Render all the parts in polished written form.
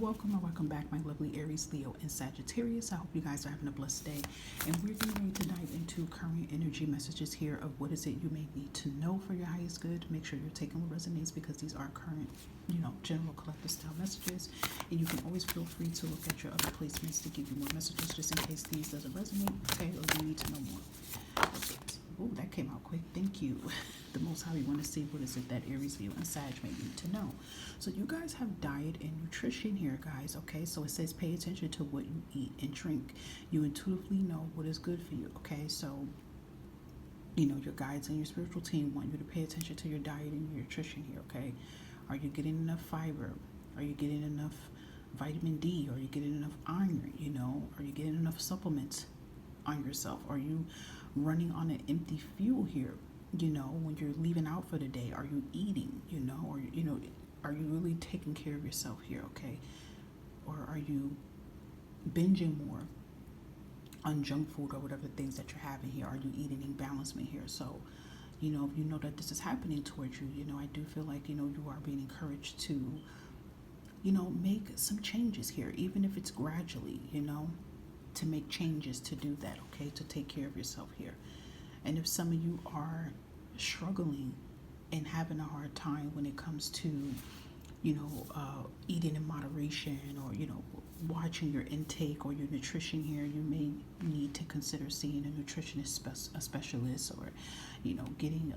Welcome or welcome back, my lovely Aries, Leo, and Sagittarius. I hope you guys are having a blessed day. And we're getting ready to dive into current energy messages here of what is it you may need to know for your highest good. Make sure you're taking what resonates because these are current, general collective style messages. And you can always feel free to look at your other placements to give you more messages just in case these doesn't resonate, okay, or you need to know more. Okay. Oh, that came out quick. Thank you. The most high, we want to see what is it that Aries, Leo, and Sag may need to know. So you guys have diet and nutrition here, guys. Okay, so it says pay attention to what you eat and drink. You intuitively know what is good for you. Okay, so your guides and your spiritual team want you to pay attention to your diet and your nutrition here. Okay, are you getting enough fiber? Are you getting enough vitamin D? Are you getting enough iron? Are you getting enough supplements on yourself? Are you running on an empty fuel here? When you're leaving out for the day, are you eating? Or are you really taking care of yourself here? Okay, or are you binging more on junk food or whatever things that you're having here? Are you eating in balancement here? So if you know that this is happening towards you, I do feel like you are being encouraged to make some changes here, even if it's gradually, to make changes to do that, okay, to take care of yourself here. And if some of you are struggling and having a hard time when it comes to, eating in moderation or, watching your intake or your nutrition here, you may need to consider seeing a nutritionist, a specialist, or, getting,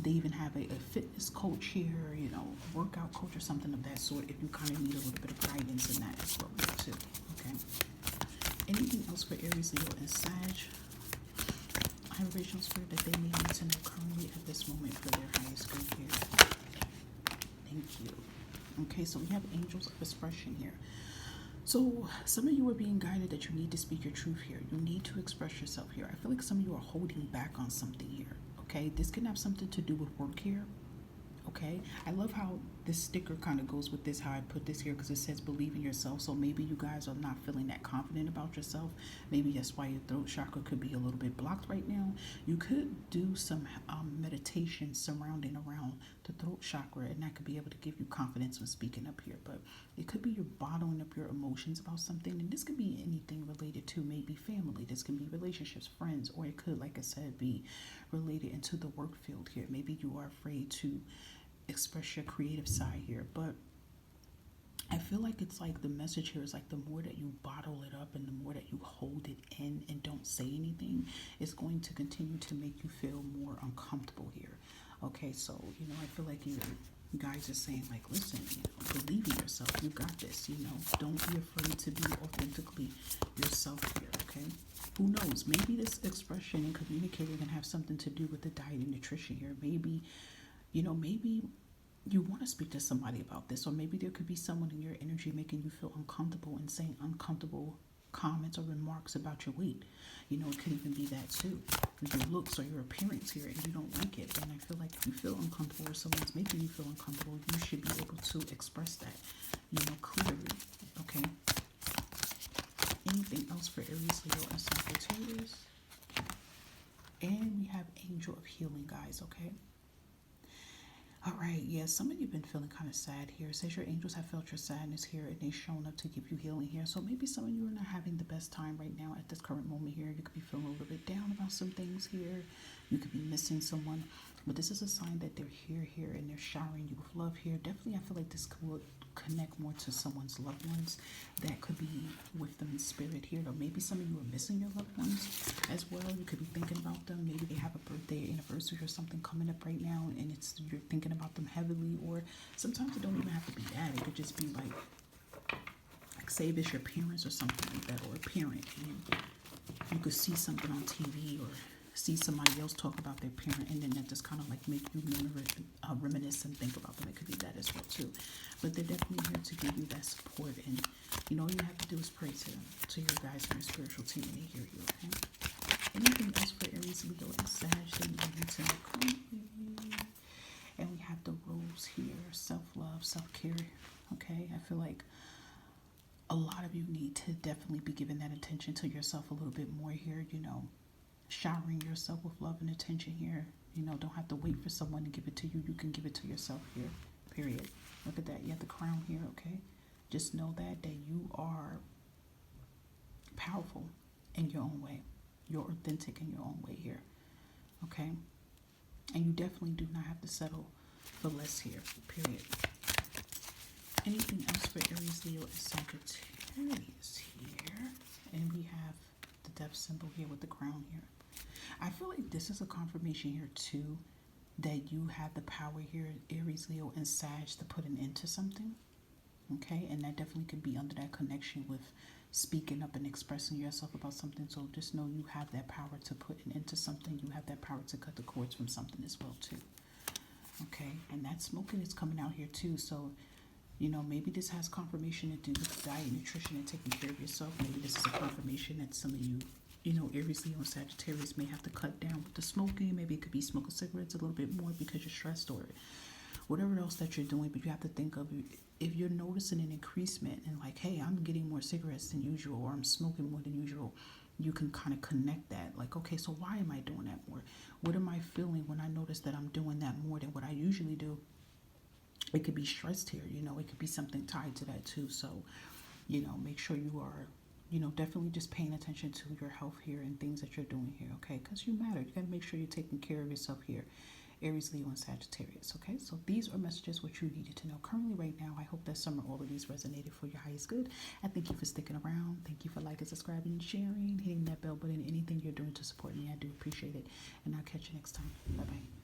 they even have a fitness coach here, a workout coach or something of that sort if you kind of need a little bit of guidance in that as well too, okay? Anything else for Aries, Leo, and Sag? High vibrational spirit that they may need to know currently at this moment for their highest good here. Thank you. Okay, so we have angels of expression here. So some of you are being guided that you need to speak your truth here. You need to express yourself here. I feel like some of you are holding back on something here. Okay, this can have something to do with work here. Okay, I love how this sticker kind of goes with this, how I put this here, because it says believe in yourself. So maybe you guys are not feeling that confident about yourself. Maybe that's why your throat chakra could be a little bit blocked right now. You could do some meditation surrounding around the throat chakra, and that could be able to give you confidence when speaking up here. But it could be you're bottling up your emotions about something, and this could be anything related to maybe family. This can be relationships, friends, or it could, like I said, be related into the work field here. Maybe you are afraid to express your creative side here, but I feel like it's like the message here is like the more that you bottle it up and the more that you hold it in and don't say anything, it's going to continue to make you feel more uncomfortable here. Okay, so I feel like you guys are saying like, listen, believe in yourself, you got this, don't be afraid to be authentically yourself here. Okay, who knows, maybe this expression and communicating can have something to do with the diet and nutrition here. Maybe maybe you want to speak to somebody about this, or maybe there could be someone in your energy making you feel uncomfortable and saying uncomfortable comments or remarks about your weight. It could even be that too, your looks or your appearance here, and you don't like it. And I feel like if you feel uncomfortable or someone's making you feel uncomfortable, you should be able to express that, clearly. Okay. Anything else for Aries, Leo, and Sagittarius? And we have Angel of Healing, guys. Okay. All right, yeah, some of you have been feeling kind of sad here. It says your angels have felt your sadness here and they've shown up to give you healing here. So maybe some of you are not having the best time right now at this current moment here. You could be feeling a little bit down about some things here. You could be missing someone. But this is a sign that they're here, and they're showering you with love here. Definitely, I feel like this could connect more to someone's loved ones that could be with them in spirit here. Or maybe some of you are missing your loved ones as well. You could be thinking about them. Maybe they have a birthday, anniversary, or something coming up right now, and you're thinking about them heavily. Or sometimes it don't even have to be that. It could just be like say if it's your parents or something like that, or a parent, and you could see something on TV or see somebody else talk about their parent, and then that just kind of like make you reminisce and think about them. It could be that as well too. But they're definitely here to give you that support, and all you have to do is pray to them, to your guys and your spiritual team, and they hear you. Okay. Anything else for Aries, Leo, and Sag that you need to know currently? And we have the rules here: self-love, self-care. Okay. I feel like a lot of you need to definitely be giving that attention to yourself a little bit more here. Showering yourself with love and attention here. Don't have to wait for someone to give it to you. You can give it to yourself here, period. Look at that. You have the crown here, okay? just know that you are powerful in your own way. You're authentic in your own way here. Okay? And you definitely do not have to settle for less here. Period. Anything else for Aries, Leo, and Sagittarius here? And we have the death symbol here with the crown here. I feel like this is a confirmation here too that you have the power here, Aries, Leo, and Sag, to put an end to something. Okay, and that definitely could be under that connection with speaking up and expressing yourself about something. So just know you have that power to put an end to something. You have that power to cut the cords from something as well too. Okay, and that smoking is coming out here too. So, you know, maybe this has confirmation to do with diet, nutrition, and taking care of yourself. Maybe this is a confirmation that some of you, you know, Aries, Leo, and Sagittarius may have to cut down with the smoking. Maybe it could be smoking cigarettes a little bit more because you're stressed, or whatever else that you're doing. But you have to think of, if you're noticing an increasement and like, hey, I'm getting more cigarettes than usual, or I'm smoking more than usual, you can kind of connect that. Like, okay, so why am I doing that more? What am I feeling when I notice that I'm doing that more than what I usually do? It could be stressed here, you know, it could be something tied to that too. So, you know, make sure you are, you know, definitely just paying attention to your health here and things that you're doing here, okay? Because you matter. You got to make sure you're taking care of yourself here, Aries, Leo, and Sagittarius, okay? So these are messages what you needed to know currently right now. I hope that some or all of these resonated for your highest good. And thank you for sticking around. Thank you for liking, subscribing, and sharing, hitting that bell button, anything you're doing to support me. I do appreciate it. And I'll catch you next time. Bye-bye.